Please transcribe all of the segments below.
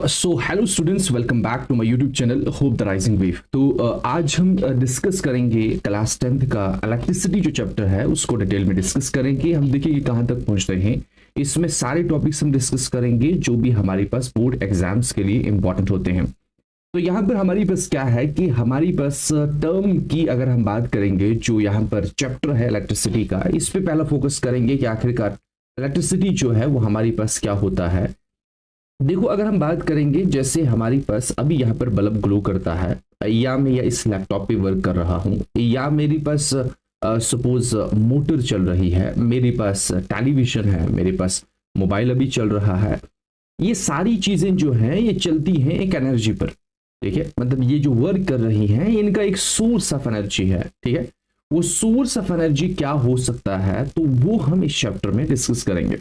So hello students, welcome back to my YouTube channel Hope the Rising Wave. तो आज हम discuss करेंगे class 10th का electricity जो चैप्टर है उसको डिटेल में डिस्कस करेंगे। हम देखिए कहाँ तक पहुंच रहे हैं। इसमें सारे टॉपिक्स हम डिस्कस करेंगे जो भी हमारे पास बोर्ड एग्जाम्स के लिए इंपॉर्टेंट होते हैं। तो यहाँ पर हमारी पास क्या है कि हमारी पास टर्म की अगर हम बात करेंगे, जो यहाँ पर चैप्टर है इलेक्ट्रिसिटी का, इस पे पहला फोकस करेंगे कि आखिरकार इलेक्ट्रिसिटी जो है वो हमारी पास क्या होता है। देखो, अगर हम बात करेंगे जैसे हमारे पास अभी यहाँ पर बल्ब ग्लो करता है, या मैं या इस लैपटॉप पे वर्क कर रहा हूँ, या मेरे पास सपोज मोटर चल रही है, मेरे पास टेलीविजन है, मेरे पास मोबाइल अभी चल रहा है। ये सारी चीजें जो हैं ये चलती हैं एक एनर्जी पर। ठीक है, मतलब ये जो वर्क कर रही हैं इनका एक सोर्स ऑफ एनर्जी है। ठीक है, वो सोर्स ऑफ एनर्जी क्या हो सकता है तो वो हम इस चैप्टर में डिस्कस करेंगे।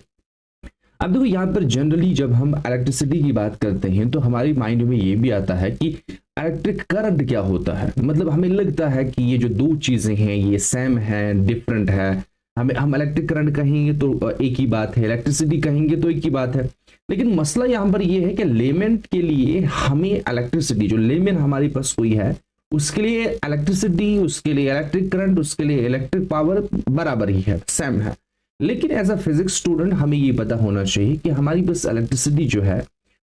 अब देखो, यहाँ पर जनरली जब हम इलेक्ट्रिसिटी की बात करते हैं तो हमारे माइंड में ये भी आता है कि इलेक्ट्रिक करंट क्या होता है। मतलब हमें लगता है कि ये जो दो चीजें हैं ये सेम है, डिफरेंट है। हम इलेक्ट्रिक करंट कहेंगे तो एक ही बात है, इलेक्ट्रिसिटी कहेंगे तो एक ही बात है। लेकिन मसला यहाँ पर ये है कि लेमन के लिए हमें इलेक्ट्रिसिटी, जो लेमन हमारे पास कोई है, उसके लिए इलेक्ट्रिसिटी, उसके लिए इलेक्ट्रिक करंट, उसके लिए इलेक्ट्रिक पावर बराबर ही है, सेम है। लेकिन एज अ फिजिक्स स्टूडेंट हमें ये पता होना चाहिए कि हमारी बस इलेक्ट्रिसिटी जो है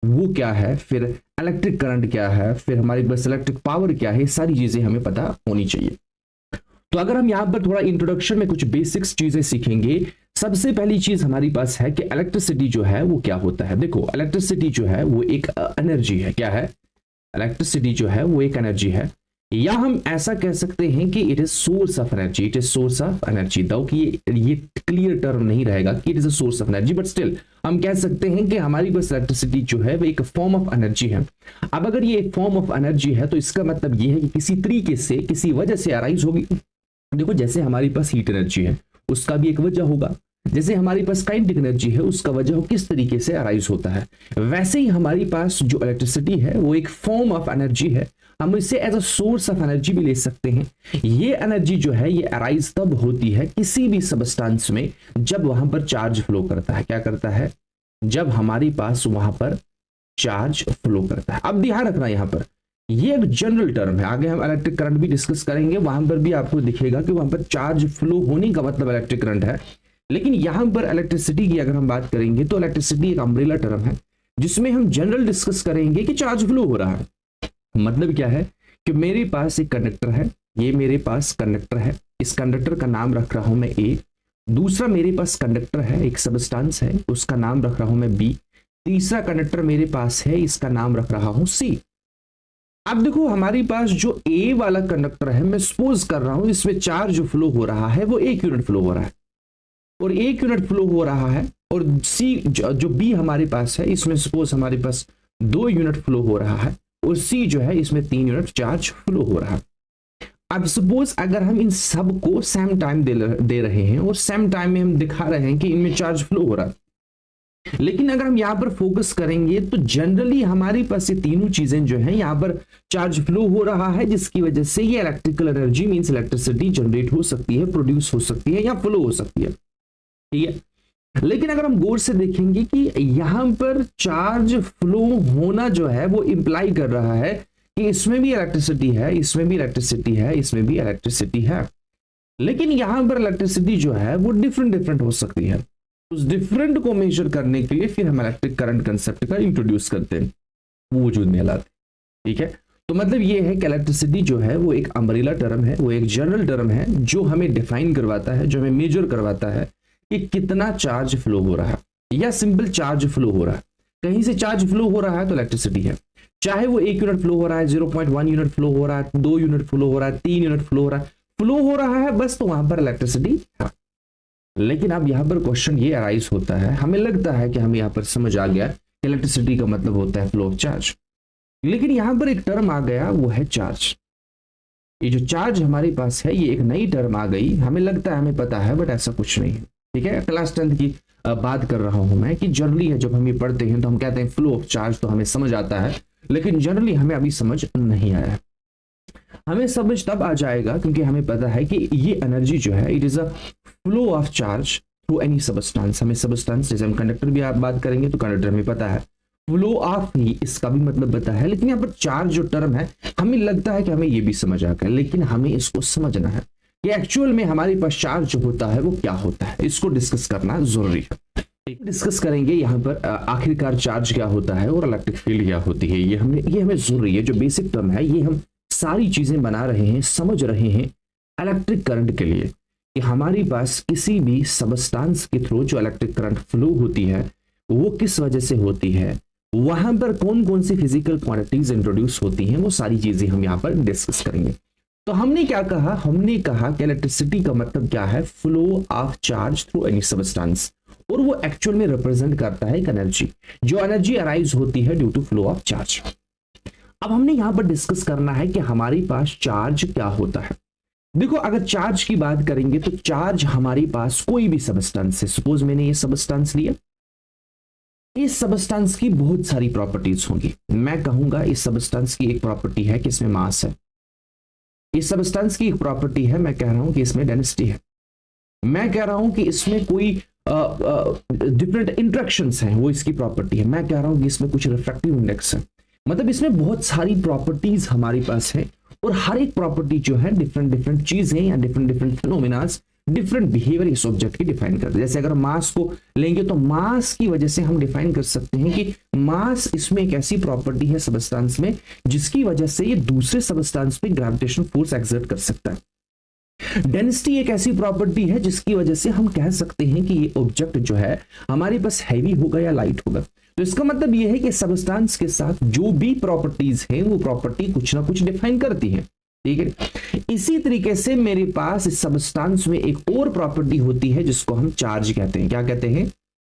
वो क्या है, फिर इलेक्ट्रिक करंट क्या है, फिर हमारी बस इलेक्ट्रिक पावर क्या है, सारी चीजें हमें पता होनी चाहिए। तो अगर हम यहाँ पर थोड़ा इंट्रोडक्शन में कुछ बेसिक्स चीजें सीखेंगे, सबसे पहली चीज हमारी पास है कि इलेक्ट्रिसिटी जो है वो क्या होता है। देखो, इलेक्ट्रिसिटी जो है वो एक एनर्जी है। क्या है? इलेक्ट्रिसिटी जो है वो एक एनर्जी है, या हम ऐसा कह सकते हैं कि it is source of energy. It is source of energy. दो कि ये क्लियर टर्म नहीं रहेगा कि it is a source of energy, but still हम कह सकते हैं कि हमारी बस इलेक्ट्रिसिटी जो है वो एक फॉर्म ऑफ एनर्जी है। अब अगर ये एक फॉर्म ऑफ एनर्जी है तो इसका मतलब ये है कि किसी तरीके से, किसी वजह से अराइज होगी। देखो, जैसे हमारी पास हीट एनर्जी है उसका भी एक वजह होगा, जैसे हमारी पास काइनेटिक एनर्जी है उसका वजह हो किस तरीके से अराइज होता है, वैसे ही हमारी पास जो इलेक्ट्रिसिटी है वो एक फॉर्म ऑफ एनर्जी है। हम इसे as a source of energy भी ले सकते हैं। ये एनर्जी जो है ये अराइज तब होती है किसी भी सबस्टेंस में जब वहां पर चार्ज फ्लो करता है। क्या करता है? जब हमारी पास वहां पर चार्ज फ्लो करता है। अब ध्यान रखना, यहां पर ये एक जनरल टर्म है। आगे हम इलेक्ट्रिक करंट भी डिस्कस करेंगे, वहां पर भी आपको दिखेगा कि वहां पर चार्ज फ्लो होने का मतलब इलेक्ट्रिक करंट है। लेकिन यहां पर इलेक्ट्रिसिटी की अगर हम बात करेंगे तो इलेक्ट्रिसिटी एक अम्ब्रेला टर्म है जिसमें हम जनरल डिस्कस करेंगे कि चार्ज फ्लो हो रहा है। मतलब क्या है कि मेरे पास एक कंडक्टर है, ये मेरे पास कंडक्टर है, इस कंडक्टर का नाम रख रहा हूं मैं ए। दूसरा मेरे पास कंडक्टर है, एक सबस्टेंस है, उसका नाम रख रहा हूं मैं बी। तीसरा कंडक्टर मेरे पास है, इसका नाम रख रहा हूं सी। अब देखो, हमारी पास जो ए वाला कंडक्टर है, मैं सपोज कर रहा हूं इसमें चार्ज जो फ्लो हो रहा है वो 1 यूनिट फ्लो हो रहा है, और 1 यूनिट फ्लो हो रहा है। और सी जो बी हमारे पास है, इसमें सपोज हमारे पास 2 यूनिट फ्लो हो रहा है, और सी जो है इसमें 3 यूनिट चार्ज फ्लो हो रहा है। अब सपोज अगर हम इन सब को सेम टाइम दे रहे हैं और सेम टाइम में हम दिखा रहे हैं कि इनमें चार्ज फ्लो हो रहा है, लेकिन अगर हम यहां पर फोकस करेंगे तो जनरली हमारे पास ये तीनों चीजें जो है यहां पर चार्ज फ्लो हो रहा है, जिसकी वजह से ये electrical energy means electricity generate हो सकती है, प्रोड्यूस हो सकती है या फ्लो हो सकती है। ठीक है, लेकिन अगर हम गौर से देखेंगे कि यहां पर चार्ज फ्लो होना जो है वो इंप्लाई कर रहा है कि इसमें भी इलेक्ट्रिसिटी है, इसमें भी इलेक्ट्रिसिटी है, इसमें भी इलेक्ट्रिसिटी है। लेकिन यहां पर इलेक्ट्रिसिटी जो है वो डिफरेंट हो सकती है। उस डिफरेंट को मेजर करने के लिए फिर हम इलेक्ट्रिक करंट कंसेप्ट का इंट्रोड्यूस करते हैं, वो वजूद में लाते। ठीक है, तो मतलब ये है कि इलेक्ट्रिसिटी जो है वो एक अम्ब्रेला टर्म है, वो एक जनरल टर्म है जो हमें डिफाइन करवाता है, जो हमें मेजर करवाता है कि कितना चार्ज फ्लो हो रहा है, या सिंपल चार्ज फ्लो हो रहा है। कहीं से चार्ज फ्लो हो रहा है तो इलेक्ट्रिसिटी है, चाहे वो 1 यूनिट फ्लो हो रहा है, 0.1 यूनिट फ्लो हो रहा है, 2 यूनिट फ्लो हो रहा है, 3 यूनिट फ्लो हो रहा है, फ्लो हो रहा है बस, तो वहां पर इलेक्ट्रिसिटी है। लेकिन अब यहां पर क्वेश्चन ये अराइज होता है, हमें लगता है कि हमें यहां पर समझ आ गया कि इलेक्ट्रिसिटी का मतलब होता है फ्लो ऑफ चार्ज, लेकिन यहां पर एक टर्म आ गया, वो है चार्ज। ये जो चार्ज हमारे पास है ये एक नई टर्म आ गई, हमें लगता है हमें पता है, बट ऐसा कुछ नहीं है। ठीक है, क्लास 10th की बात कर रहा हूं मैं, कि जनरली है जब हम ये पढ़ते हैं तो हम कहते हैं फ्लो ऑफ चार्ज, तो हमें समझ आता है, लेकिन जनरली हमें अभी समझ नहीं आया है। हमें समझ तब आ जाएगा क्योंकि हमें पता है कि ये एनर्जी जो है it is a flow of charge through any substance. हमें सबस्टेंस, जैसे हम कंडक्टर भी आप बात करेंगे तो कंडक्टर हमें पता है फ्लो ऑफ नहीं, इसका भी मतलब पता है, लेकिन यहाँ पर चार्ज जो टर्म है हमें लगता है कि हमें ये भी समझ आ गया, लेकिन हमें इसको समझना है कि एक्चुअल में हमारे पास चार्ज जो होता है वो क्या होता है, इसको डिस्कस करना जरूरी है। डिस्कस करेंगे यहाँ पर आखिरकार चार्ज क्या होता है और इलेक्ट्रिक फील्ड क्या होती है, ये हमें जरूरी है। जो बेसिक टर्म है ये हम सारी चीजें बना रहे हैं, समझ रहे हैं इलेक्ट्रिक करंट के लिए, कि हमारे पास किसी भी सबस्टांस के थ्रू जो इलेक्ट्रिक करंट फ्लो होती है वो किस वजह से होती है, वहां पर कौन कौन सी फिजिकल क्वांटिटीज इंट्रोड्यूस होती हैं, वो सारी चीजें हम यहाँ पर डिस्कस करेंगे। तो हमने क्या कहा, हमने कहा कि इलेक्ट्रिसिटी का मतलब क्या है, flow of charge through any substance, और वो एक्चुअल में रिप्रेजेंट करता है एक एनर्जी, जो एनर्जी अराइज होती है due to flow of charge. अब हमने यहां पर डिस्कस करना है कि हमारे पास चार्ज क्या होता है। देखो, अगर चार्ज की बात करेंगे तो चार्ज हमारे पास कोई भी सबस्टेंस है, सपोज मैंने ये सबस्टेंस लिया, इस सबस्टेंस की बहुत सारी प्रॉपर्टीज होंगी। मैं कहूंगा इस सबस्टेंस की एक प्रॉपर्टी है कि इसमें मास है, इस सबस्टेंस की एक प्रॉपर्टी है, मैं कह रहा हूं कि इसमें डेंसिटी है, मैं कह रहा हूं कि इसमें कोई डिफरेंट इंट्रैक्शंस हैं, वो इसकी प्रॉपर्टी है, मैं कह रहा हूं कि इसमें कुछ रिफ्रैक्टिव इंडेक्स है। मतलब इसमें बहुत सारी प्रॉपर्टीज हमारे पास है, और हर एक प्रॉपर्टी जो है डिफरेंट डिफरेंट चीजें या different different phenomenas, different behaviour इस ऑब्जेक्ट की डिफाइन करते हैं। जैसे अगर मास को लेंगे तो मास की वजह से हम डिफाइन कर सकते हैं कि मास इसमें एक ऐसी प्रॉपर्टी है सबस्टेंस में जिसकी वजह से ये दूसरे सबस्टेंस पे ग्रेविटेशन फोर्स एक्सर्ट कर सकता है। डेंसिटी एक ऐसी प्रॉपर्टी है जिसकी वजह से हम कह सकते हैं कि ये ऑब्जेक्ट जो है हमारे पास हैवी होगा या लाइट होगा। तो इसका मतलब ये है कि सबस्टेंस के साथ जो भी प्रॉपर्टीज हैं वो प्रॉपर्टी कुछ ना कुछ डिफाइन करती है, ठीक है। इसी तरीके से मेरे पास इस सबस्टेंस में एक और प्रॉपर्टी होती है जिसको हम चार्ज कहते हैं। क्या कहते हैं?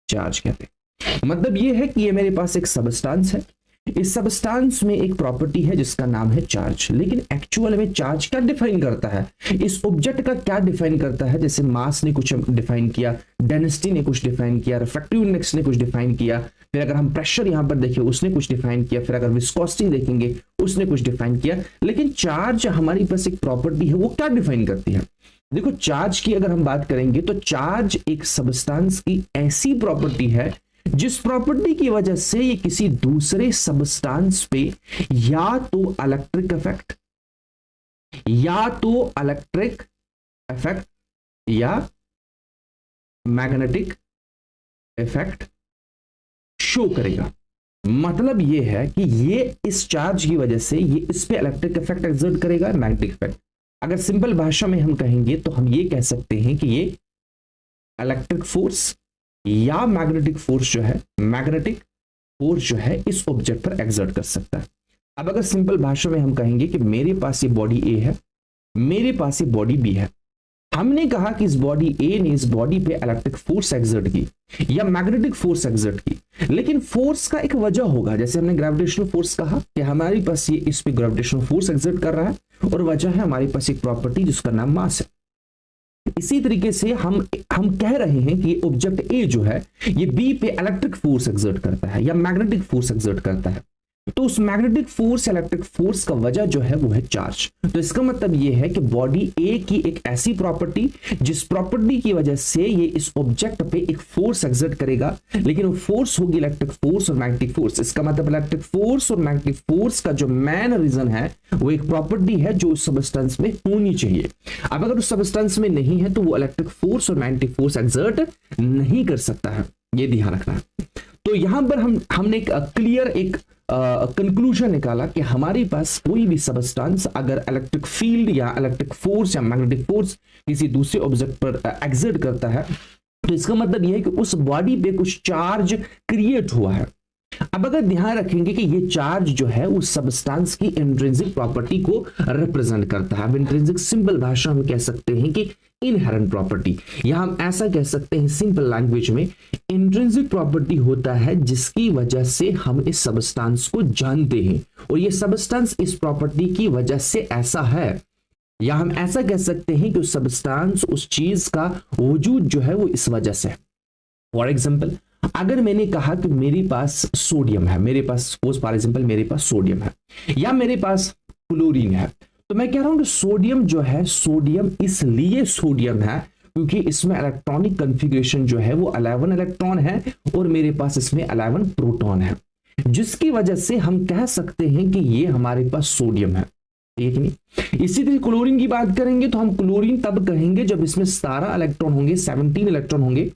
चार्ज कहते हैं। मतलब ये है कि ये मेरे पास एक सबस्टेंस है, इस सबस्टेंस में एक प्रॉपर्टी है जिसका नाम है चार्ज, लेकिन एक्चुअल में चार्ज क्या डिफाइन करता है, इस ऑब्जेक्ट का क्या डिफाइन करता है। जैसे मास ने कुछ डिफाइन किया, डेंसिटी ने कुछ डिफाइन किया, रिफ्रैक्टिव इंडेक्स ने कुछ डिफाइन किया, फिर अगर हम प्रेशर यहां पर देखें उसने कुछ डिफाइन किया, फिर अगर विस्कोसिटी देखेंगे उसने कुछ डिफाइन किया। लेकिन चार्ज हमारी पास एक प्रॉपर्टी है, वो क्या डिफाइन करती है। देखो, चार्ज की अगर हम बात करेंगे तो चार्ज एक सबस्टेंस की ऐसी प्रॉपर्टी है जिस प्रॉपर्टी की वजह से ये किसी दूसरे सबस्टेंस पे या तो इलेक्ट्रिक इफेक्ट या मैग्नेटिक इफेक्ट शो करेगा। मतलब ये है कि ये इस चार्ज की वजह से ये इस पे इलेक्ट्रिक इफेक्ट एक्सर्ट करेगा, मैग्नेटिक इफेक्ट। अगर सिंपल भाषा में हम कहेंगे तो हम ये कह सकते हैं कि ये इलेक्ट्रिक फोर्स या मैग्नेटिक फोर्स जो है इस ऑब्जेक्ट पर एक्सर्ट कर सकता है। अब अगर सिंपल भाषा में हम कहेंगे कि मेरे पास ये बॉडी ए है, मेरे पास ये बॉडी बी है, हमने कहा कि इस बॉडी ए ने इस बॉडी पे इलेक्ट्रिक फोर्स एक्सर्ट की या मैग्नेटिक फोर्स एक्सर्ट की, लेकिन फोर्स का एक वजह होगा। जैसे हमने ग्रेविटेशनल फोर्स कहा कि हमारे पास ये इस पे ग्रेविटेशनल फोर्स एक्सर्ट कर रहा है, और वजह है हमारे पास एक प्रॉपर्टी जिसका नाम मास है। इसी तरीके से हम कह रहे हैं कि ऑब्जेक्ट ए जो है ये बी पे इलेक्ट्रिक फोर्स एक्सर्ट करता है या मैग्नेटिक फोर्स एक्सर्ट करता है, तो उस मैग्नेटिक फोर्स इलेक्ट्रिक फोर्स का वजह जो है वो है चार्ज। तो इसका मतलब ये है कि बॉडी ए की एक ऐसी प्रॉपर्टी जिस प्रॉपर्टी की वजह से ये इस ऑब्जेक्ट पे एक फोर्स एक्सर्ट करेगा, लेकिन वो फोर्स होगी इलेक्ट्रिक फोर्स और मैग्नेटिक फोर्स। इसका मतलब इलेक्ट्रिक फोर्स और मैग्नेटिक फोर्स का जो मेन रीजन है वो एक प्रॉपर्टी है जो उस सबस्टेंस में होनी चाहिए। अब अगर उस सबस्टेंस में नहीं है तो वो इलेक्ट्रिक फोर्स और मैग्नेटिक फोर्स एक्सर्ट नहीं कर सकता है, ये ध्यान रखना है। तो यहां पर हमने एक क्लियर एक कंक्लूजन निकाला कि हमारे पास कोई भी सबस्टेंस अगर इलेक्ट्रिक फील्ड या इलेक्ट्रिक फोर्स या मैग्नेटिक फोर्स किसी दूसरे ऑब्जेक्ट पर एक्सर्ट करता है, तो इसका मतलब यह है कि उस बॉडी पे कुछ चार्ज क्रिएट हुआ है। अब अगर ध्यान रखेंगे कि ये चार्ज जो है उस सबस्टेंस की इंट्रिंसिक प्रॉपर्टी को रिप्रेजेंट करता है। अब इंट्रिंसिक सिंपल भाषा में कह सकते हैं कि इनहेरेंट प्रॉपर्टी, या हम ऐसा कह सकते हैं सिंपल लैंग्वेज में, इंट्रिंसिक प्रॉपर्टी होता है जिसकी वजह से हम इस सबस्टेंस को जानते हैं, और ये सबस्टेंस इस प्रॉपर्टी की वजह से ऐसा है। या हम ऐसा कह सकते हैं कि उस सबस्टेंस उस चीज का वजूद जो है वो इस वजह से। फॉर एग्जाम्पल, अगर मैंने कहा कि मेरे पास सोडियम है, मेरे पास सपोज फॉर एग्जांपल मेरे पास सोडियम है या मेरे पास क्लोरीन है, तो मैं कह रहा हूं कि सोडियम जो है, सोडियम इसलिए सोडियम है क्योंकि इसमें इलेक्ट्रॉनिक कॉन्फ़िगरेशन जो है वो 11 इलेक्ट्रॉन है और मेरे पास इसमें 11 प्रोटॉन है। जिसकी वजह से हम कह सकते हैं कि ये हमारे पास सोडियम है, ठीक नहीं। इसी तरह क्लोरीन की बात करेंगे तो हम क्लोरीन तब कहेंगे जब इसमें 17 इलेक्ट्रॉन होंगे, 17 इलेक्ट्रॉन होंगे,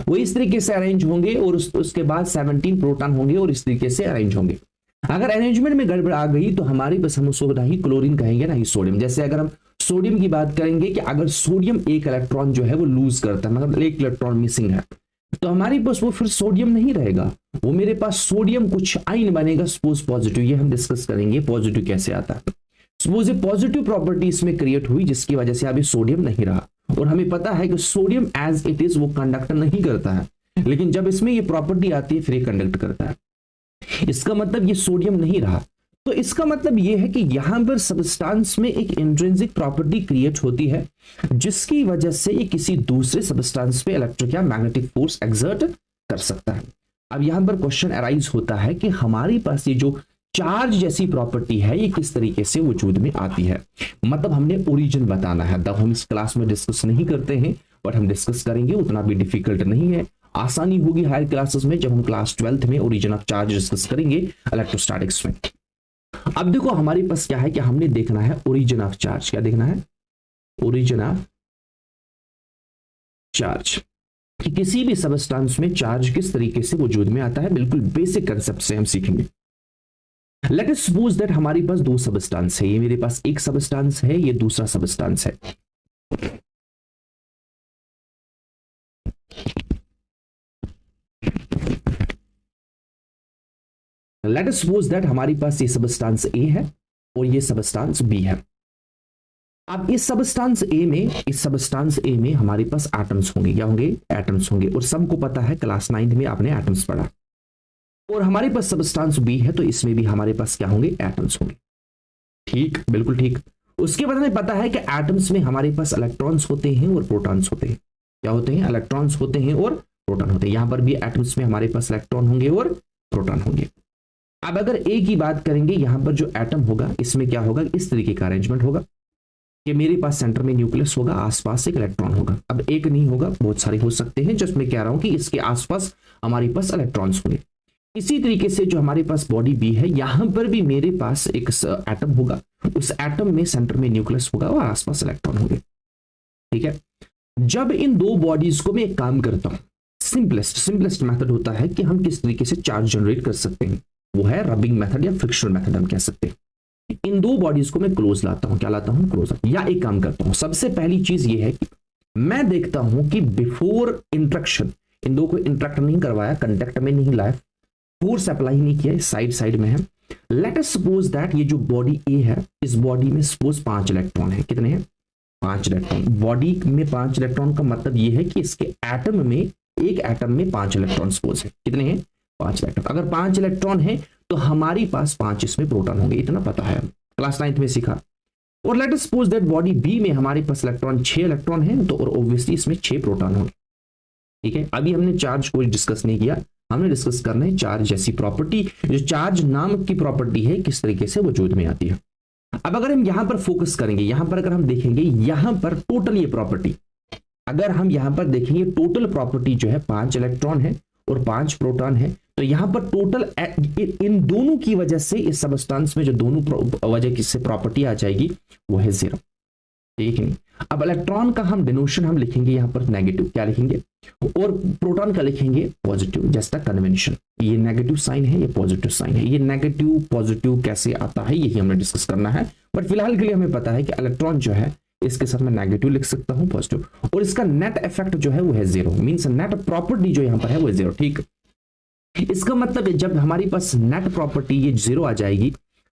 वो इस तरीके से अरेंज होंगे और उसके बाद 17 प्रोटॉन होंगे और इस तरीके से अरेंज होंगे। अगर अरेंजमेंट में गड़बड़ आ गई तो हमारी बस हम उसको ना ही क्लोरीन कहेंगे ना ही सोडियम। जैसे अगर हम सोडियम की बात करेंगे कि अगर सोडियम एक इलेक्ट्रॉन जो है वो लूज करता है, मतलब एक इलेक्ट्रॉन मिसिंग है, तो हमारे पास वो फिर सोडियम नहीं रहेगा, वो मेरे पास सोडियम कुछ आयन बनेगा, सपोज पॉजिटिव। ये हम डिस्कस करेंगे पॉजिटिव कैसे आता है। सपोज ए पॉजिटिव प्रॉपर्टी इसमें क्रिएट हुई जिसकी वजह से अभी सोडियम नहीं रहा, और हमें पता है कि सोडियम एज इट इज वो कंडक्ट नहीं करता है, लेकिन जब इसमें ये प्रॉपर्टी आती है फिर ये कंडक्ट करता है। इसका मतलब ये सोडियम नहीं रहा, तो इसका मतलब ये है कि यहां पर सबस्टांस में एक इंट्रिंसिक प्रॉपर्टी क्रिएट होती है जिसकी वजह से ये किसी दूसरे सबस्टांस पे इलेक्ट्रिक या मैग्नेटिक फोर्स एक्सर्ट कर सकता है। अब यहां पर क्वेश्चन अराइज होता है कि हमारे पास ये जो चार्ज जैसी प्रॉपर्टी है ये किस तरीके से वजूद में आती है। मतलब हमने ओरिजिन बताना है, तब हम इस क्लास में डिस्कस नहीं करते हैं, बट हम डिस्कस करेंगे, उतना भी डिफिकल्ट नहीं है, आसानी होगी हायर क्लासेस में जब हम क्लास 12th में ओरिजिन ऑफ चार्ज डिस्कस करेंगे इलेक्ट्रोस्टैटिक्स में। अब देखो हमारे पास क्या है कि हमने देखना है ओरिजिन ऑफ चार्ज। क्या देखना है? ओरिजिन ऑफ चार्ज, कि किसी भी सबस्टांस में चार्ज किस तरीके से वजूद में आता है, बिल्कुल बेसिक कंसेप्ट से हम सीखेंगे। लेट अस सपोज दैट हमारे पास दो सबस्टांस है, ये मेरे पास एक सबस्टांस है, ये दूसरा सबस्टांस है। लेट अस सपोज दैट हमारे पास ये सबस्टांस ए है और ये सबस्टांस बी है। अब इस सबस्टांस ए में हमारे पास एटम्स होंगे। क्या होंगे? एटम्स होंगे, और सबको पता है क्लास 9th में आपने एटम्स पढ़ा। और हमारे पास सबस्टांस बी है तो इसमें भी हमारे पास क्या होंगे? एटम्स होंगे। ठीक, बिल्कुल ठीक। उसके बाद हमें पता है कि एटम्स में हमारे पास इलेक्ट्रॉन्स होते हैं और प्रोटॉन्स होते हैं। क्या होते हैं? इलेक्ट्रॉन्स होते हैं और प्रोटॉन होते हैं। यहां पर भी एटम्स में हमारे पास इलेक्ट्रॉन होंगे और प्रोटॉन होंगे। अब अगर ए की बात करेंगे, यहां पर जो एटम होगा इसमें क्या होगा? इस तरीके का अरेंजमेंट होगा कि मेरे पास सेंटर में न्यूक्लियस होगा, आसपास एक इलेक्ट्रॉन होगा। अब एक नहीं होगा, बहुत सारे हो सकते हैं, जस्ट मैं कह रहा हूं कि इसके आसपास हमारे पास इलेक्ट्रॉन्स होंगे। इसी तरीके से जो हमारे पास बॉडी बी है, यहां पर भी मेरे पास एक एटम होगा, उस एटम में सेंटर में न्यूक्लियस होगा और आसपास इलेक्ट्रॉन होंगे। ठीक है। जब इन दो बॉडीज को मैं एक काम करता हूं, सिंपलेस्ट मेथड होता है कि हम किस तरीके से चार्ज जनरेट कर सकते हैं, वो है रबिंग मेथड या फ्रिक्शनल मेथड हम कह सकते हैं। इन दो बॉडीज को मैं क्लोज लाता हूं। क्या लाता हूं? क्लोज। या एक काम करता हूं, सबसे पहली चीज ये है कि मैं देखता हूं कि बिफोर इंट्रैक्शन इन दो को इंट्रैक्ट नहीं करवाया, कांटेक्ट में नहीं लाया, फोर्स अप्लाई नहीं किया, साइड में है। लेट अस सपोज दैट ये जो बॉडी ए है, इस बॉडी में सपोज 5 इलेक्ट्रॉन है। कितने हैं? 5 इलेक्ट्रॉन। बॉडी में 5 इलेक्ट्रॉन का मतलब ये है कि इसके एटम में, एक एटम में 5 इलेक्ट्रॉन सपोज है। कितने हैं? 5 इलेक्ट्रॉन। अगर 5 इलेक्ट्रॉन है तो हमारे पास 5 इसमें प्रोटॉन होंगे, इतना पता है, क्लास 9th में सीखा। और let us suppose that body B में हमारे पास इलेक्ट्रॉन 6 इलेक्ट्रॉन है, तो और ऑब्वियसली इसमें 6 प्रोटॉन होंगे। ठीक है। अभी हमने चार्ज को डिस्कस नहीं किया, हमने डिस्कस करना है चार्ज जैसी प्रॉपर्टी, जो चार्ज नामक की प्रॉपर्टी है किस तरीके से वजूद में आती है। अब अगर हम यहां पर फोकस करेंगे, यहां पर अगर हम देखेंगे, यहां पर टोटल ये प्रॉपर्टी, अगर हम यहां पर देखेंगे टोटल प्रॉपर्टी जो है 5 इलेक्ट्रॉन है और 5 प्रोटॉन है, तो यहां पर टोटल इन दोनों की वजह से इस सबस्टांस में जो दोनों वजह से प्रॉपर्टी आ जाएगी वो है 0। ठीक है। अब इलेक्ट्रॉन का हम डिनोशन हम लिखेंगे यहां पर नेगेटिव। क्या लिखेंगे? और प्रोटॉन का लिखेंगे पॉजिटिव, जस्ट अ कन्वेंशन। ये नेगेटिव साइन है, ये पॉजिटिव साइन है। ये नेगेटिव पॉजिटिव कैसे आता है यही हमने डिस्कस करना है, बट फिलहाल के लिए हमें पता है कि इलेक्ट्रॉन जो है इसके साथ मैं नेगेटिव लिख सकता हूं, पॉजिटिव, और इसका नेट इफेक्ट जो है वो है 0, मींस नेट प्रॉपर्टी जो यहां पर है वो 0। ठीक। इसका मतलब है जब हमारे पास नेट प्रॉपर्टी ये 0 आ जाएगी,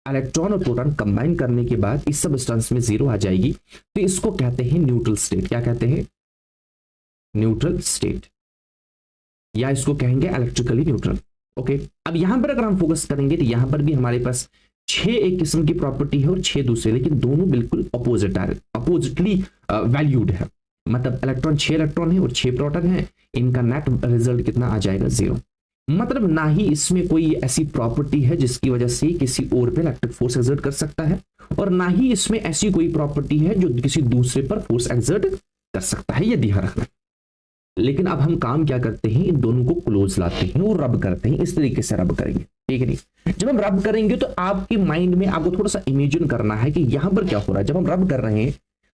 इलेक्ट्रॉन और प्रोटॉन कंबाइन करने के बाद इस सबस्टेंस में 0 आ जाएगी, तो इसको कहते हैं न्यूट्रल स्टेट। क्या कहते हैं? न्यूट्रल स्टेट, या इसको कहेंगे इलेक्ट्रिकली न्यूट्रल। ओके। अब यहां पर अगर हम फोकस करेंगे तो यहां पर भी हमारे पास 6 एक किस्म की प्रॉपर्टी है और 6 दूसरे, लेकिन दोनों बिल्कुल अपोजिटली वैल्यूड है। मतलब इलेक्ट्रॉन 6 इलेक्ट्रॉन है और 6 प्रोटॉन है, इनका नेट रिजल्ट कितना आ जाएगा? 0। मतलब ना ही इसमें कोई ऐसी प्रॉपर्टी है जिसकी वजह से किसी और पे इलेक्ट्रिक फोर्स एक्सर्ट कर सकता है, और ना ही इसमें ऐसी कोई प्रॉपर्टी है जो किसी दूसरे पर फोर्स एक्सर्ट कर सकता है। ये ध्यान रखना। लेकिन अब हम काम क्या करते हैं, इन दोनों को क्लोज लाते हैं और रब करते हैं। इस तरीके से रब करेंगे, ठीक है नहीं। जब हम रब करेंगे तो आपके माइंड में आपको थोड़ा सा इमेजिन करना है कि यहां पर क्या हो रहा है। जब हम रब कर रहे हैं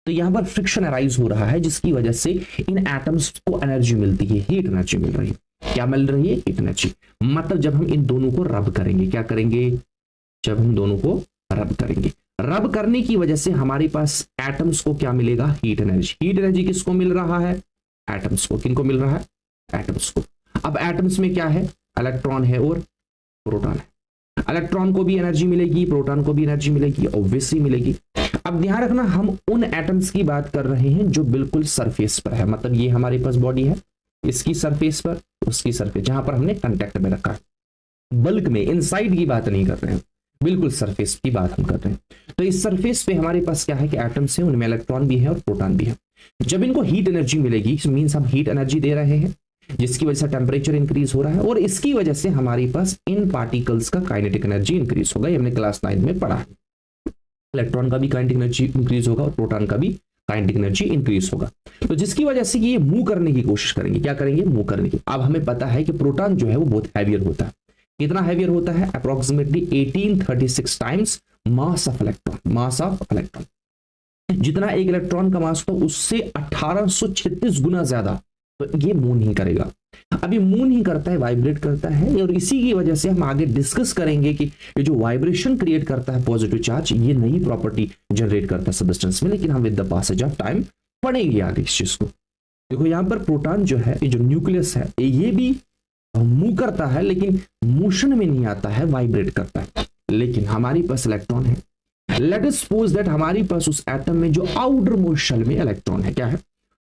तो यहां पर फ्रिक्शन अराइज हो रहा है, जिसकी वजह से इन एटम्स को एनर्जी मिलती है, हीट एनर्जी मिल रही है। क्या मिल रही है? Heat energy. मतलब जब हम इन दोनों को रब करेंगे, क्या करेंगे, जब हम दोनों को रब करेंगे, रब करने की वजह से हमारे पास एटम्स को क्या मिलेगा? Heat energy. हीट एनर्जी किसको मिल रहा है? एटम्स को। किनको मिल रहा है? एटम्स को। अब एटम्स में क्या है? इलेक्ट्रॉन है और प्रोटॉन है। इलेक्ट्रॉन को भी एनर्जी मिलेगी, प्रोटॉन को भी एनर्जी मिलेगी, ऑब्वियसली मिलेगी। अब ध्यान रखना, हम उन एटम्स की बात कर रहे हैं जो बिल्कुल सरफेस पर है। मतलब ये हमारे पास बॉडी है, इसकी सरफेस पर, उसकी सरफेस, जहां पर हमने कांटेक्ट में रखा है। बल्क में, इनसाइड की बात नहीं कर रहे हैं, बिल्कुल सरफेस की बात हम कर रहे हैं। तो इस सरफेस पे हमारे पास क्या है कि एटम्स है, उनमें इलेक्ट्रॉन भी है और प्रोटॉन भी है। जब इनको हीट एनर्जी मिलेगी, मींस हम हीट एनर्जी दे रहे हैं, जिसकी वजह से टेम्परेचर इंक्रीज हो रहा है, और इसकी वजह से हमारे पास इन पार्टिकल्स का काइनेटिक एनर्जी इंक्रीज होगा। ये हमने क्लास 9 में पढ़ा है। इलेक्ट्रॉन का भी काइनेटिक एनर्जी इंक्रीज होगा और प्रोटॉन का भी काइनेटिक एनर्जी इंक्रीज होगा। तो जिसकी वजह से ये मूव करने की कोशिश करेंगे। क्या करेंगे? मूव करने की। अब हमें पता है कि प्रोटॉन जो है वो बहुत हैवियर होता है। कितना हैवियर होता है? Approximately 1836 times mass of electron. Mass of electron, जितना एक इलेक्ट्रॉन का मास तो उससे 1836 गुना ज्यादा। तो ये मूव नहीं करेगा। अभी मूव नहीं करता है, वाइब्रेट करता है, और इसी की वजह से हम आगे डिस्कस करेंगे कि ये जो वाइब्रेशन क्रिएट करता है पॉजिटिव चार्ज, ये नई प्रॉपर्टी जनरेट करता है सब्सटेंस में। लेकिन हम with the passage of time पढ़ेंगे आगे इस चीज को। देखो यहां पर प्रोटॉन जो है, ये जो न्यूक्लियस है, ये भी मूव करता है, लेकिन मोशन में नहीं आता है, वाइब्रेट करता है। लेकिन हमारे पास इलेक्ट्रॉन है। लेट अस सपोज दैट हमारे पास उस एटम में जो आउटर मोस्ट शेल में इलेक्ट्रॉन है, क्या है,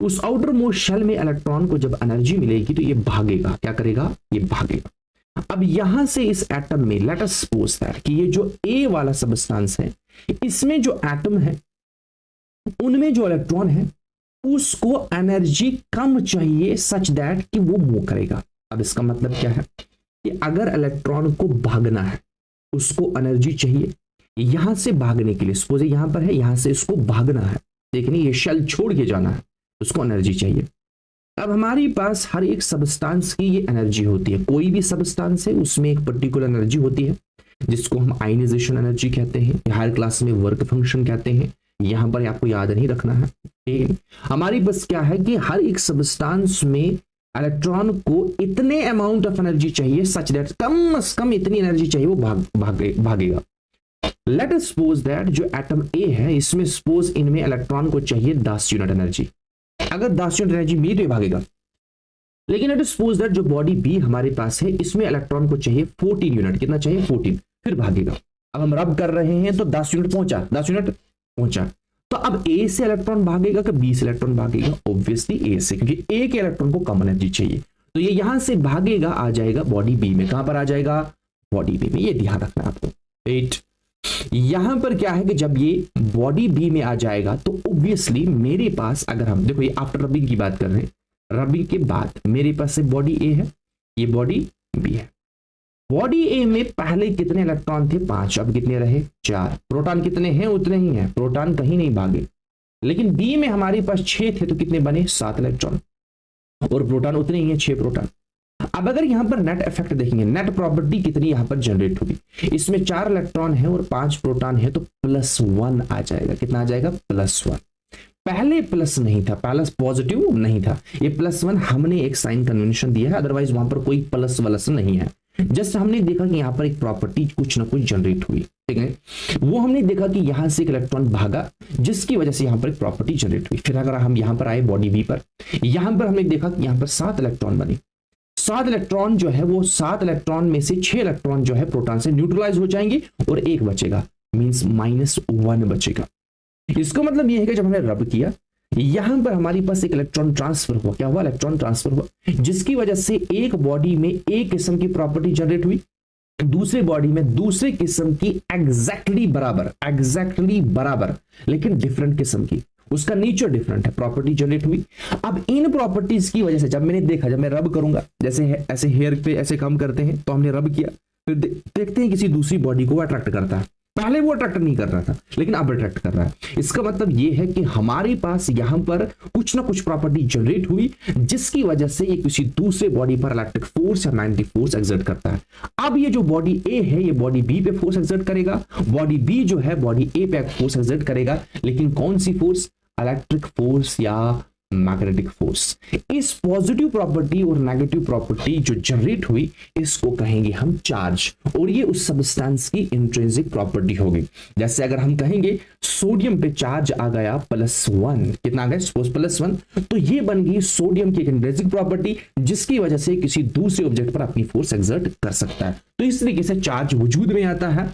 उस आउटर मोस्ट शेल में इलेक्ट्रॉन को जब एनर्जी मिलेगी तो ये भागेगा। क्या करेगा? ये भागेगा। अब यहां से इस एटम में लेट अस सपोज दैट कि ये जो ए वाला सब्सटेंस है, इसमें जो एटम है उनमें जो इलेक्ट्रॉन है उसको एनर्जी कम चाहिए, सच दैट कि वो मूव करेगा। अब इसका मतलब क्या है कि अगर इलेक्ट्रॉन को भागना है, उसको एनर्जी चाहिए यहां से भागने के लिए। सपोज यहां पर है, यहां से इसको भागना है, देखने ये शेल छोड़ के जाना है, उसको एनर्जी चाहिए। अब हमारे पास हर एक सब्सटेंस की ये एनर्जी होती है। कोई भी सब्सटेंस है उसमें एक पर्टिकुलर एनर्जी होती है, जिसको हम आयनाइजेशन एनर्जी कहते हैं, हायर क्लास में वर्क फंक्शन कहते हैं। यहां पर आपको याद नहीं रखना है, ठीक है। हमारी बस क्या है कि हर एक सब्सटेंस में इलेक्ट्रॉन को इतने अमाउंट ऑफ एनर्जी चाहिए, सच दैट कम से कम इतनी एनर्जी चाहिए, वो भागेगा। लेट अस सपोज दैट जो एटम ए है, इसमें सपोज इनमें इलेक्ट्रॉन को चाहिए 10 यूनिट एनर्जी। अगर 10 यूनिट एनर्जी मिली तो ये भागेगा। लेकिन लेट अस सपोज दैट जो बॉडी बी हमारे पास है, इसमें इलेक्ट्रॉन को चाहिए 14 यूनिट। कितना चाहिए? 14। फिर भागेगा। अब हम रब कर रहे हैं तो 10 यूनिट पहुंचा, 10 यूनिट पहुंचा। तो अब ए से इलेक्ट्रॉन भागेगा कि बी से इलेक्ट्रॉन भागेगा? ऑब्वियसली ए से, क्योंकि ए के इलेक्ट्रॉन को कम एनर्जी चाहिए। तो ये यहां से भागेगा, आ जाएगा बॉडी बी में। कहां पर आ जाएगा? बॉडी बी में। ये ध्यान रखना आपको। 8 यहां पर क्या है कि जब ये बॉडी बी में आ जाएगा तो ऑब्वियसली मेरे पास, अगर हम देखो ये आफ्टर रबिंग की बात कर रहे हैं, रबिंग के बाद मेरे पास से बॉडी ए है, ये बॉडी बी है। बॉडी ए में पहले कितने इलेक्ट्रॉन थे? 5। अब कितने रहे? 4। प्रोटॉन कितने हैं? उतने ही हैं, प्रोटॉन कहीं नहीं भागे। लेकिन बी में हमारे पास 6 थे, तो कितने बने? 7 इलेक्ट्रॉन, और प्रोटॉन उतने ही हैं, 6 प्रोटॉन। अब अगर यहां पर नेट इफेक्ट देखेंगे, नेट प्रॉपर्टी कितनी यहां पर जनरेट होगी? इसमें 4 इलेक्ट्रॉन है और 5 प्रोटॉन है, तो +1 आ जाएगा। कितना आ जाएगा? +1। पहले प्लस नहीं था, पहले पॉजिटिव नहीं था, ये +1 हमने एक साइन कन्वेंशन दिया है, अदरवाइज वहां पर कोई प्लस वलस नहीं है। जस्ट हमने देखा कि यहां पर एक प्रॉपर्टी कुछ ना कुछ जनरेट हुई, ठीक है। वो हमने देखा कि यहां से एक इलेक्ट्रॉन भागा, जिसकी वजह से यहां पर एक प्रॉपर्टी जनरेट हुई। फिर अगर हम यहां पर आए बॉडी बी पर, यहां पर हमने देखा कि यहां पर 7 इलेक्ट्रॉन बने। 7 इलेक्ट्रॉन जो है वो 7 इलेक्ट्रॉन में से 6 इलेक्ट्रॉन जो है प्रोटॉन से न्यूट्रलाइज हो जाएंगे और 1 बचेगा, मींस -1 बचेगा। इसका मतलब यह है कि जब हमने रब किया, यहां पर हमारे पास एक इलेक्ट्रॉन ट्रांसफर हुआ। क्या हुआ? इलेक्ट्रॉन ट्रांसफर हुआ, जिसकी वजह से एक बॉडी में एक किस्म की प्रॉपर्टी जनरेट हुई, दूसरे बॉडी में दूसरे किस्म की एग्जैक्टली बराबर लेकिन डिफरेंट किस्म की, उसका नेचर डिफरेंट है, प्रॉपर्टी जनरेट हुई। अब इन प्रॉपर्टीज की वजह से जब मैंने देखा, जब मैं रब करूंगा, जैसे ऐसे हेयर पे ऐसे काम करते हैं, तो हमने रब किया, फिर देखते हैं किसी दूसरी बॉडी को अट्रैक्ट करता है, पहले वो अट्रैक्ट नहीं कर रहा था लेकिन अब अट्रैक्ट कर रहा है। इसका मतलब ये है कि हमारे पास यहां पर कुछ ना कुछ प्रॉपर्टी जनरेट हुई जिसकी वजह से ये किसी दूसरे बॉडी पर इलेक्ट्रिक फोर्स या मैग्नेटिक फोर्स एक्सर्ट करता है। अब ये जो बॉडी ए है ये बॉडी बी पे फोर्स एक्सर्ट करेगा, बॉडी बी जो है बॉडी ए पे फोर्स एक्सर्ट करेगा, लेकिन कौन सी फोर्स? इलेक्ट्रिक फोर्स या मैग्नेटिक फोर्स। इस पॉजिटिव प्रॉपर्टी और नेगेटिव प्रॉपर्टी जो जनरेट हुई इसको कहेंगे हम चार्ज, और ये उस सब्सटेंस की इंट्रिंसिक प्रॉपर्टी होगी। जैसे अगर हम कहेंगे सोडियम पे चार्ज आ गया +1, कितना आ गया? सपोज +1, तो ये बन गई सोडियम की एक इंट्रिंसिक प्रॉपर्टी जिसकी वजह से किसी दूसरे ऑब्जेक्ट पर अपनी फोर्स एक्सर्ट कर सकता है। तो इस तरीके से चार्ज वजूद में आता है।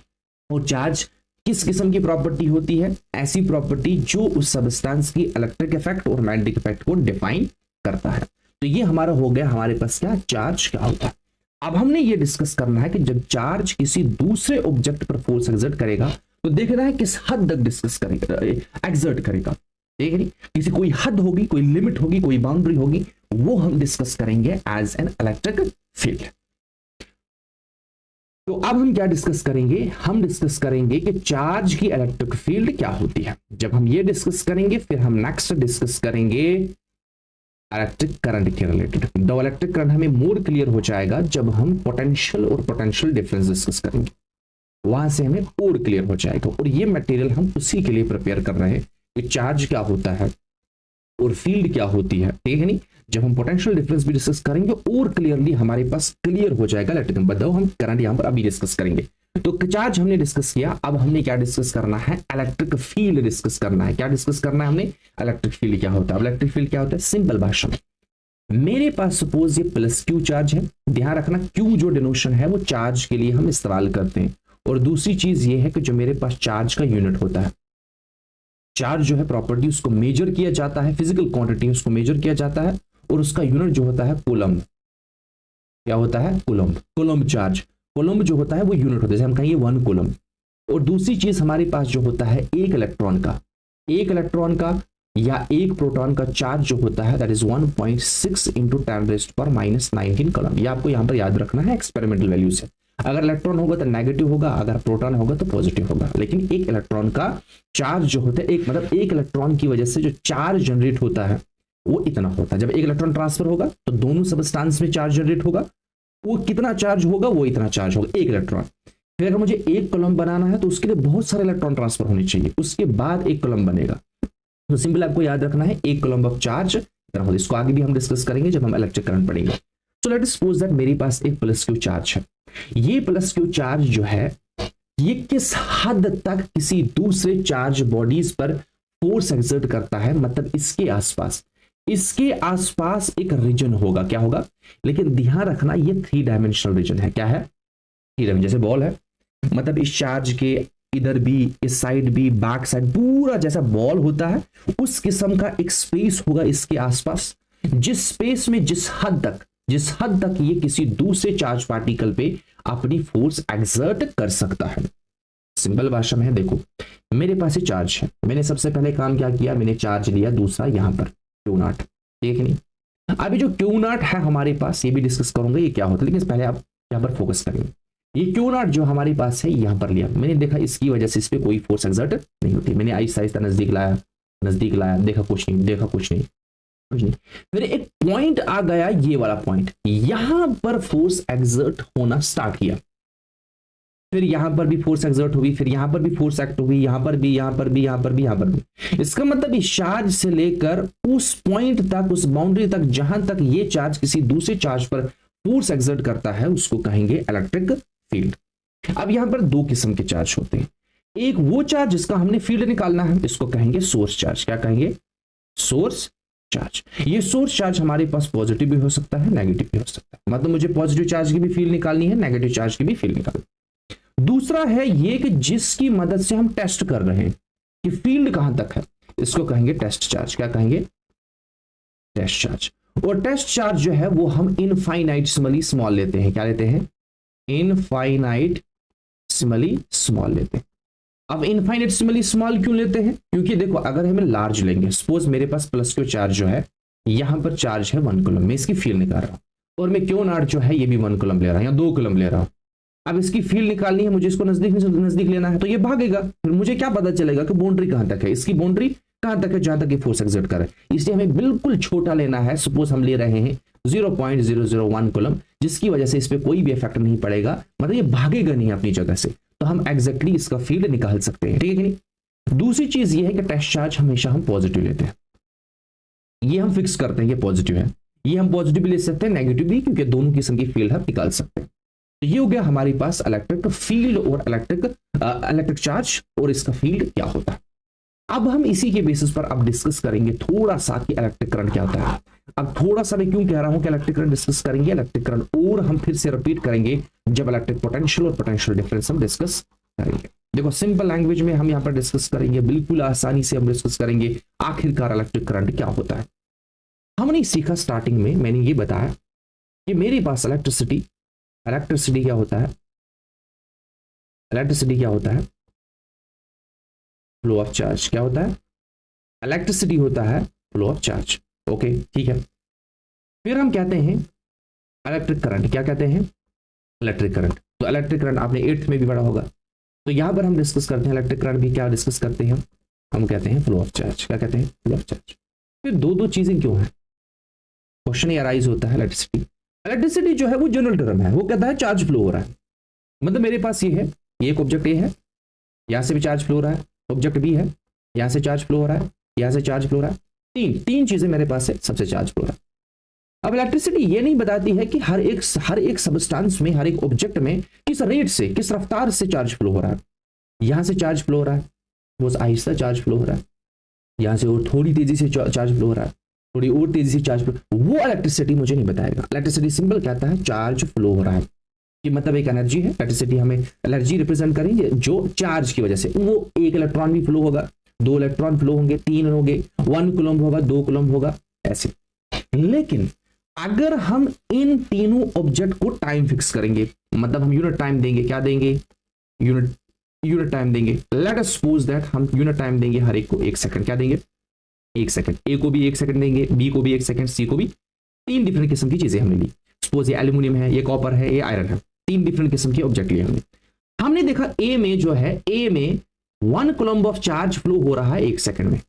और चार्ज किस किस्म की प्रॉपर्टी होती है? ऐसी प्रॉपर्टी जो उस सब्सटेंस की इलेक्ट्रिक इफेक्ट और मैग्नेटिक इफेक्ट को डिफाइन करता है। तो ये हमारा हो गया हमारे पास क्या? चार्ज क्या होता है। अब हमने ये डिस्कस करना है कि जब चार्ज किसी दूसरे ऑब्जेक्ट पर फोर्स एक्सर्ट करेगा तो देखना है किस हद तक डिस्कस करेगा, एक्सर्ट करेगा। ठीक है नहीं, किसी कोई हद होगी, कोई लिमिट होगी, कोई बाउंड्री होगी, वो हम डिस्कस करेंगे एज एन इलेक्ट्रिक फील्ड। तो अब हम क्या डिस्कस करेंगे? हम डिस्कस करेंगे कि चार्ज की इलेक्ट्रिक फील्ड क्या होती है। जब हम ये डिस्कस करेंगे फिर हम नेक्स्ट डिस्कस करेंगे इलेक्ट्रिक करंट के रिलेटेड। द इलेक्ट्रिक करंट हमें मोर क्लियर हो जाएगा जब हम पोटेंशियल और पोटेंशियल डिफरेंस डिस्कस करेंगे, वहां से हमें और क्लियर हो जाएगा। और ये मटेरियल हम उसी के लिए प्रिपेयर कर रहे हैं कि चार्ज क्या होता है और फील्ड क्या होती है। ठीक है नहीं, जब हम पोटेंशियल डिफरेंस भी डिस्कस करेंगे और क्लियरली हमारे पास क्लियर हो जाएगा इलेक्ट्रिक। बताओ हम करंट यहां पर अभी डिस्कस करेंगे। तो चार्ज हमने डिस्कस किया, अब हमने क्या डिस्कस करना है? इलेक्ट्रिक फील्ड डिस्कस करना है। क्या डिस्कस करना है हमने? इलेक्ट्रिक फील्ड क्या होता है। इलेक्ट्रिक फील्ड क्या होता है? सिंपल भाषा में, मेरे पास सपोज ये +Q चार्ज है। ध्यान रखना Q जो डिनोशन है वो चार्ज के लिए हम इस्तेमाल करते हैं। और दूसरी चीज ये है कि जो मेरे पास चार्ज का यूनिट होता है, चार्ज जो है प्रॉपर्टी उसको मेजर किया जाता है, फिजिकल क्वांटिटी उसको मेजर किया जाता है, और उसका यूनिट जो होता है कूलम्ब। क्या होता है? कूलम्ब। कूलम्ब चार्ज, कूलम्ब जो होता है वो यूनिट होता है, जैसे हम कहेंगे 1 कूलम्ब। और दूसरी चीज हमारे पास जो होता है एक इलेक्ट्रॉन का या एक प्रोटॉन का चार्ज जो होता है दैट इज 1.6 × 10⁻⁻19 कूलम्ब। ये आपको यहां पर याद रखना है एक्सपेरिमेंटल वैल्यू से। अगर इलेक्ट्रॉन होगा तो नेगेटिव होगा, अगर प्रोटॉन होगा तो पॉजिटिव होगा। लेकिन एक इलेक्ट्रॉन का चार्ज जो होता है, एक इलेक्ट्रॉन की वजह से जो चार्ज जनरेट होता है वो इतना होता है। जब एक इलेक्ट्रॉन ट्रांसफर होगा तो दोनों सबस्टेंस में चार्ज जनरेट होगा, वो कितना चार्ज होगा? वो इतना चार्ज होगा, एक इलेक्ट्रॉन। फिर अगर मुझे एक कूलम्ब बनाना है तो उसके लिए बहुत सारे इलेक्ट्रॉन ट्रांसफर होने चाहिए, उसके बाद एक कूलम्ब बनेगा। तो सिंपल आपको याद रखना है एक कूलम्ब ऑफ चार्ज। इसको आगे भी हम डिस्कस करेंगे जब हम इलेक्ट्रिक करंट पढ़ेंगे। So let us suppose that मेरे पास एक +Q चार्ज है। ये +Q चार्ज जो है ये किस हद तक किसी दूसरे चार्ज बॉडीज पर फोर्स एक्सर्ट करता है, मतलब इसके आसपास एक रीजन होगा। क्या होगा? लेकिन ध्यान रखना ये 3 डायमेंशनल रीजन है। क्या है? 3 डायमेंशन। जैसे बॉल है, मतलब इस चार्ज के इधर भी, इस साइड भी, बैक साइड, पूरा जैसा बॉल होता है उस किस्म का एक स्पेस होगा इसके आसपास, जिस स्पेस में जिस हद तक ये किसी दूसरे चार्ज पार्टिकल पे अपनी फोर्स एक्सर्ट कर सकता है। सिंपल भाषा में है, देखो मेरे पास ये चार्ज है, मैंने सबसे पहले काम क्या किया? मैंने चार्ज लिया दूसरा यहां पर Q0। ठीक है नहीं, अभी जो Q0 है हमारे पास, ये भी डिस्कस करूंगा ये क्या होता है, लेकिन पहले आप यहां पर फोकस करेंगे। ये Q0 जो हमारे पास है यहां पर लिया, मैंने देखा इसकी वजह से इस पे कोई फोर्स एक्सर्ट नहीं होती। मैंने आहिस्ता नजदीक लाया, देखा कुछ नहीं। फिर एक पॉइंट आ गया, ये वाला पॉइंट, यहां पर फोर्स एक्सर्ट होना स्टार्ट किया। फिर यहां पर भी फोर्स एक्सर्ट हुई, फिर यहां पर भी फोर्स एक्ट हुई, यहां पर भी। इसका मतलब इस चार्ज से लेकर उस पॉइंट तक, उस बाउंड्री तक जहां तक ये चार्ज किसी दूसरे चार्ज पर फोर्स एक्सर्ट करता है उसको कहेंगे इलेक्ट्रिक फील्ड। अब यहां पर 2 किस्म के चार्ज होते हैं। एक वो चार्ज जिसका हमने फील्ड निकालना है, इसको कहेंगे सोर्स चार्ज। क्या कहेंगे? Source charge. ये सोर्स चार्ज हमारे पास पॉजिटिव भी हो सकता है, नेगेटिव भी हो सकता है। मतलब मुझे पॉजिटिव चार्ज की भी फील्ड निकालनी है, नेगेटिव चार्ज की भी फील्ड निकालनी है। दूसरा है ये कि जिसकी मदद से हम टेस्ट कर रहे हैं कि फील्ड कहां तक है, इसको कहेंगे टेस्ट चार्ज। क्या कहेंगे? Test charge. और टेस्ट चार्ज जो है वो हम इनफाइनाइटेसिमली स्मॉल लेते हैं। क्या लेते हैं? इनफाइनाइटेसिमली स्मॉल लेते हैं। अब इनफाइनाइटेसिमली स्मॉल क्यों लेते हैं? क्योंकि देखो अगर हम लार्ज लेंगे, सपोज मेरे पास +Q चार्ज जो है, यहां पर चार्ज है 1 कूलम्ब, मैं इसकी फील्ड निकाल रहा हूं, और मैं Q0 जो है ये भी 1 कूलम्ब ले रहा हूं या 2 कूलम्ब ले रहा हूं। अब इसकी फील्ड निकालनी है, मुझे इसको नजदीक से नजदीक लेना है, तो ये भागेगा, फिर मुझे क्या पता चलेगा कि बाउंड्री कहां तक है, इसकी बाउंड्री कहां तक है, जहां तक ये फोर्स एक्सर्ट कर रहा है। इसलिए हमें बिल्कुल छोटा लेना है। सपोज हम ले रहे हैं 0.001 कूलम, जिसकी वजह से इस पे कोई भी इफेक्ट नहीं पड़ेगा, मतलब ये भागेगा नहीं अपनी जगह से, तो हम एग्जैक्टली इसका फील्ड निकाल सकते हैं। ठीक है कि नहीं। दूसरी चीज ये है कि टेस्ट चार्ज हमेशा हम पॉजिटिव लेते हैं, ये हम फिक्स करते हैं ये पॉजिटिव है, ये हम पॉजिटिव भी ले सकते हैं, नेगेटिव भी, क्योंकि दोनों किस्म की फील्ड हम निकाल सकते हैं। तो ये हो गया हमारे पास इलेक्ट्रिक फील्ड और इलेक्ट्रिक चार्ज और इसका फील्ड क्या होता है। अब हम इसी के बेसिस पर अब डिस्कस करेंगे थोड़ा सा कि इलेक्ट्रिक करंट क्या होता है। अब थोड़ा सा मैं क्यों कह रहा हूं कि इलेक्ट्रिक करंट डिस्कस करेंगे, इलेक्ट्रिक करंट, और हम फिर से रिपीट करेंगे जब इलेक्ट्रिक पोटेंशियल और पोटेंशियल डिफरेंस हम डिस्कस करेंगे। देखो सिंपल लैंग्वेज में हम यहां पर डिस्कस करेंगे, बिल्कुल आसानी से हम डिस्कस करेंगे आखिरकार इलेक्ट्रिक करंट क्या होता है। हमने सीखा स्टार्टिंग में, मैंने ये बताया कि मेरे पास इलेक्ट्रिसिटी क्या होता है, इलेक्ट्रिसिटी क्या होता है, फ्लो ऑफ चार्ज क्या होता है, इलेक्ट्रिसिटी होता है फ्लो ऑफ चार्ज। ओके ठीक है। फिर हम कहते हैं इलेक्ट्रिक करंट, क्या कहते हैं, इलेक्ट्रिक करंट। तो इलेक्ट्रिक करंट आपने 8th में भी पढ़ा होगा, तो यहां पर हम डिस्कस करते हैं इलेक्ट्रिक करंट भी क्या डिस्कस करते हैं, हम कहते हैं फ्लो ऑफ चार्ज। क्या कहते हैं, फ्लो ऑफ चार्ज। फिर दो चीजें क्यों है, क्वेश्चन ये अराइज होता है। इलेक्ट्रिसिटी जो है वो जनरल टर्म है, वो कहता है चार्ज फ्लो हो रहा है, मतलब मेरे पास ये है, ये एक ऑब्जेक्ट ये है, यहां से भी चार्ज फ्लो हो रहा है, ऑब्जेक्ट भी है, यहां से चार्ज फ्लो हो रहा है, यहां से चार्ज फ्लो हो रहा है, तीन चीजें मेरे पास है, सबसे चार्ज फ्लो हो रहा है। अब इलेक्ट्रिसिटी ये नहीं बताती है कि हर एक सबस्टेंस में, हर एक ऑब्जेक्ट में किस रेट से, किस रफ्तार से चार्ज फ्लो हो रहा है। यहां से चार्ज फ्लो हो रहा है, वो आहिस्ता चार्ज फ्लो हो रहा है, यहां से और थोड़ी तेजी से चार्ज फ्लो हो रहा है, थोड़ी और तेजी से चार्ज फ्लो, वो इलेक्ट्रिसिटी मुझे नहीं बताएगा। इलेक्ट्रिसिटी सिंपल कहता है चार्ज फ्लो हो रहा है, कि मतलब एक एनर्जी है, इलेक्ट्रिसिटी हमें एनर्जी रिप्रेजेंट करेंगे जो चार्ज की वजह से, वो एक इलेक्ट्रॉन भी फ्लो होगा, 2 इलेक्ट्रॉन फ्लो होंगे, 3 होंगे, 1 कूलम होगा, 2 कूलम होगा, ऐसे। लेकिन अगर हम इन तीनों ऑब्जेक्ट को टाइम फिक्स करेंगे, मतलब हम यूनिट टाइम देंगे, क्या देंगे, यूनिट टाइम देंगे। लेट अस सपोज दैट हम यूनिट टाइम देंगे हर एक को 1 सेकंड, क्या देंगे, 1 सेकंड, ए को भी 1 सेकंड देंगे, बी को भी 1 सेकंड, सी को भी। 3 डिफरेंट किस्म की चीजें हमने ली, सपोज ये एल्यूमिनियम है, ये कॉपर है, ये आयरन है, 3 डिफरेंट किस्म के ऑब्जेक्ट लिए हमने देखा ए में जो है, ए में 1 कूलम्ब ऑफ चार्ज फ्लो हो रहा है 1 सेकंड में,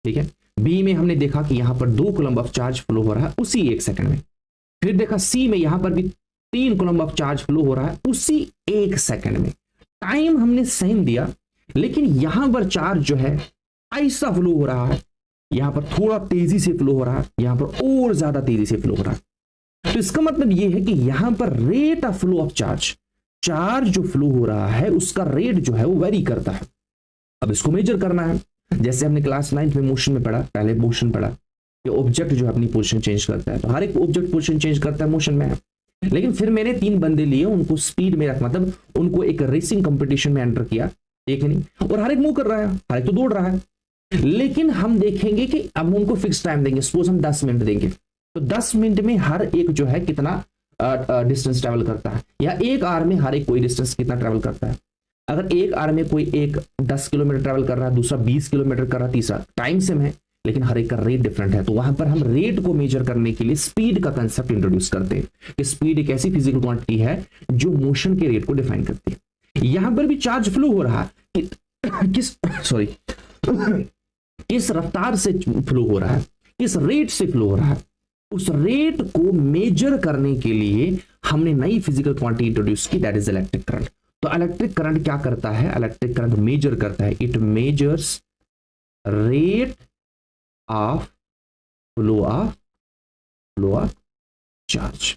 ठीक है। बी में हमने देखा कि यहां पर 2 कूलम्ब ऑफ चार्ज फ्लो हो रहा है उसी 1 सेकंड में। फिर देखा सी में यहां पर भी 3 कूलम्ब ऑफ चार्ज फ्लो हो रहा है उसी 1 सेकंड में। टाइम हमने सेम दिया, लेकिन यहां पर चार्ज जो है ऐसा फ्लो हो रहा है, यहां पर थोड़ा तेजी से फ्लो हो रहा है, यहां पर और ज्यादा तेजी से फ्लो हो रहा है। तो इसका मतलब यह है कि यहां पर rate of flow of charge जो फ्लो हो रहा है उसका रेट जो है वो वेरी करता है। अब इसको मेजर करना है, जैसे हमने क्लास 9th में मोशन में पढ़ा, पहले मोशन पढ़ा कि ऑब्जेक्ट जो है अपनी पोजीशन चेंज करता है, तो हर एक ऑब्जेक्ट पोजीशन चेंज करता है मोशन में। लेकिन फिर मैंने 3 बंदे लिए, उनको स्पीड में रख, मतलब उनको एक रेसिंग कंपटीशन में एंटर किया, एक नहीं, और हर एक मूव कर रहा है, हर एक तो दौड़ रहा है। लेकिन हम देखेंगे कि अब उनको फिक्स टाइम देंगे, सपोज हम 10 मिनट देंगे, तो 10 मिनट में हर एक जो है कितना डिस्टेंस ट्रेवल करता है, या 1 आवर में हर एक कोई डिस्टेंस कितना ट्रेवल करता है। अगर 1 आवर में कोई एक 10 किलोमीटर ट्रेवल कर रहा है, दूसरा 20 किलोमीटर कर रहा है, तीसरा, टाइम सेम है लेकिन हर एक का रेट डिफरेंट है। तो वहां पर हम रेट को मेजर करने के लिए स्पीड का कंसेप्ट इंट्रोड्यूस करते हैं कि स्पीड एक ऐसी फिजिकल क्वांटिटी है जो मोशन के रेट को डिफाइन करती है। यहां पर भी चार्ज फ्लो हो रहा है, किस रफ्तार से फ्लो हो रहा है, किस रेट से फ्लो हो रहा है, उस रेट को मेजर करने के लिए हमने नई फिजिकल क्वांटिटी इंट्रोड्यूस की, दैट इज इलेक्ट्रिक करंट। तो इलेक्ट्रिक करंट क्या करता है, इलेक्ट्रिक करंट मेजर करता है, it measures rate of flow of charge,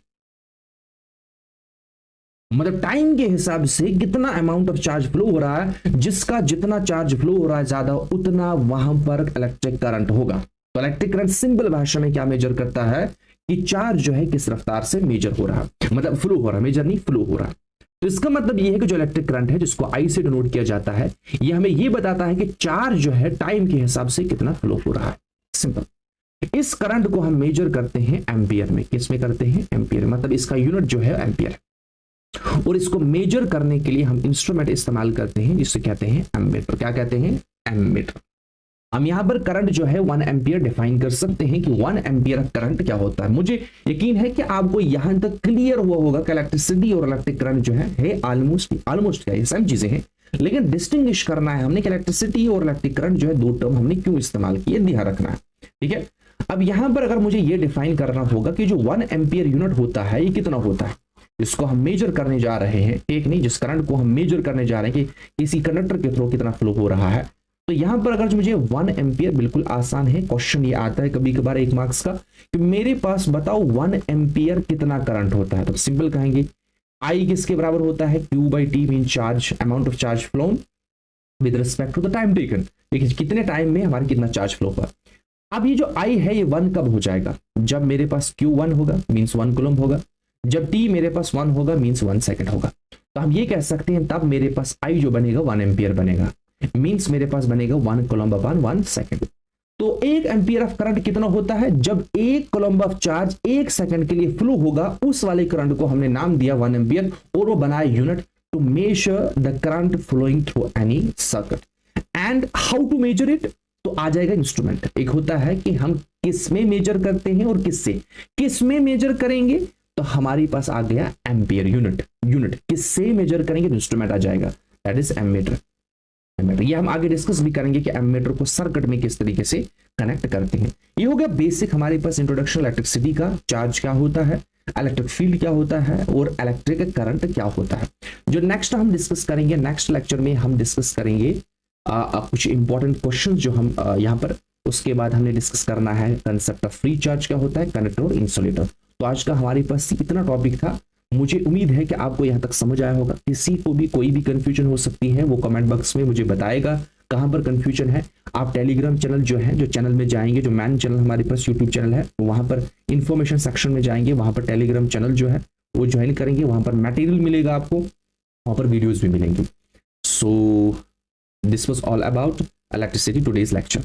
मतलब टाइम के हिसाब से कितना अमाउंट ऑफ चार्ज फ्लो हो रहा है, जिसका जितना चार्ज फ्लो हो रहा है ज्यादा, उतना वहां पर इलेक्ट्रिक करंट होगा। तो इलेक्ट्रिक करंट सिंपल भाषा में क्या मेजर करता है कि चार्ज जो है किस रफ्तार से मेजर हो रहा है, मतलब फ्लो हो रहा है, मेजर नहीं फ्लो हो रहा है। तो इसका मतलब यह है कि जो इलेक्ट्रिक करंट है जिसको आई से डिनोट किया जाता है, यह हमें यह बताता है कि चार्ज जो है टाइम के हिसाब से कितना फ्लो हो रहा है, सिंपल। इस करंट को हम मेजर करते हैं एम्पियर में, किस में करते हैं, एम्पियर, मतलब इसका यूनिट जो है एम्पियर है। और इसको मेजर करने के लिए हम इंस्ट्रूमेंट इस्तेमाल करते हैं जिसे कहते हैं एमीटर। क्या कहते हैं, एमीटर। हम यहाँ पर करंट जो है 1 एम्पियर डिफाइन कर सकते हैं कि 1 एम्पियर करंट क्या होता है। मुझे यकीन है कि आपको यहां तक क्लियर हुआ होगा कि इलेक्ट्रिसिटी और इलेक्ट्रिक करंट जो है ऑलमोस्ट क्या, ये सेम चीजें हैं, लेकिन डिस्टिंग्विश करना है हमने कि इलेक्ट्रिसिटी और इलेक्ट्रिक करंट जो है दो टर्म हमने क्यों इस्तेमाल किए, ध्यान रखना है। ठीक है, अब यहां पर अगर मुझे ये डिफाइन करना होगा कि जो 1 एम्पियर यूनिट होता है ये कितना होता है, जिसको हम मेजर करने जा रहे हैं, एक नहीं, जिस करंट को हम मेजर करने जा रहे हैं कि किसी कंडक्टर के थ्रू कितना फ्लो हो रहा है। तो यहां पर अगर मुझे 1 एम्पियर, बिल्कुल आसान है, क्वेश्चन ये आता है कभी कभार 1 मार्क्स का कि मेरे पास बताओ 1 एम्पियर कितना करंट होता है, तो सिंपल कहेंगे आई किसके बराबर होता है, Q by T mean charge, amount of charge flow with respect to the time taken, कितने टाइम में हमारे कितना चार्ज फ्लो हुआ। अब ये जो I है ये 1 कब हो जाएगा, जब मेरे पास Q1 होगा मीन्स 1 कूलम्ब होगा, जब T मेरे पास 1 होगा मीन्स 1 सेकंड होगा। तो हम ये कह सकते हैं तब मेरे पास I जो बनेगा 1 एम्पियर बनेगा, मीन्स मेरे पास बनेगा 1 कूलम्ब अपॉन 1 सेकंड। तो 1 एम्पियर ऑफ करंट कितना होता है, जब 1 कूलम्ब ऑफ चार्ज 1 सेकंड के लिए फ्लो होगा, उस वाले करंट को हमने नाम दिया 1 एम्पियर और वो बनाया unit to measure the current flowing through any circuit. And how to measure it, तो आ जाएगा इंस्ट्रूमेंट। एक होता है कि हम किस में मेजर करते हैं और किस में मेजर करेंगे, तो हमारे पास आ गया एम्पियर यूनिट किससे मेजर करेंगे, इंस्ट्रूमेंट आ जाएगा, दैट इज एमीटर। ये हम आगे डिस्कस भी करेंगे कि एमीटर को सर्किट में किस तरीके से कनेक्ट करते हैं। ये हो गया बेसिक हमारे पास इंट्रोडक्शन इलेक्ट्रिसिटी का, चार्ज क्या होता है, इलेक्ट्रिक फील्ड क्या होता है और इलेक्ट्रिक करंट क्या होता है। जो नेक्स्ट हम डिस्कस करेंगे, नेक्स्ट लेक्चर में हम डिस्कस करेंगे कुछ इंपॉर्टेंट क्वेश्चन जो हम यहाँ पर, उसके बाद हमने डिस्कस करना है कंसेप्ट ऑफ फ्री चार्ज क्या होता है, कंडक्टर और इंसुलेटर। तो आज का हमारे पास इतना टॉपिक था, मुझे उम्मीद है कि आपको यहाँ तक समझ आया होगा। किसी को भी कोई भी कंफ्यूजन हो सकती है वो कमेंट बॉक्स में मुझे बताएगा कहाँ पर कंफ्यूजन है। आप टेलीग्राम चैनल जो है, जो चैनल में जाएंगे, जो मैन चैनल हमारे पास यूट्यूब चैनल है, वहां पर इंफॉर्मेशन सेक्शन में जाएंगे, वहां पर टेलीग्राम चैनल जो है वो ज्वाइन करेंगे, वहां पर मटेरियल मिलेगा आपको, वहां पर वीडियोज भी मिलेंगे। So this was all about electricity today's lecture.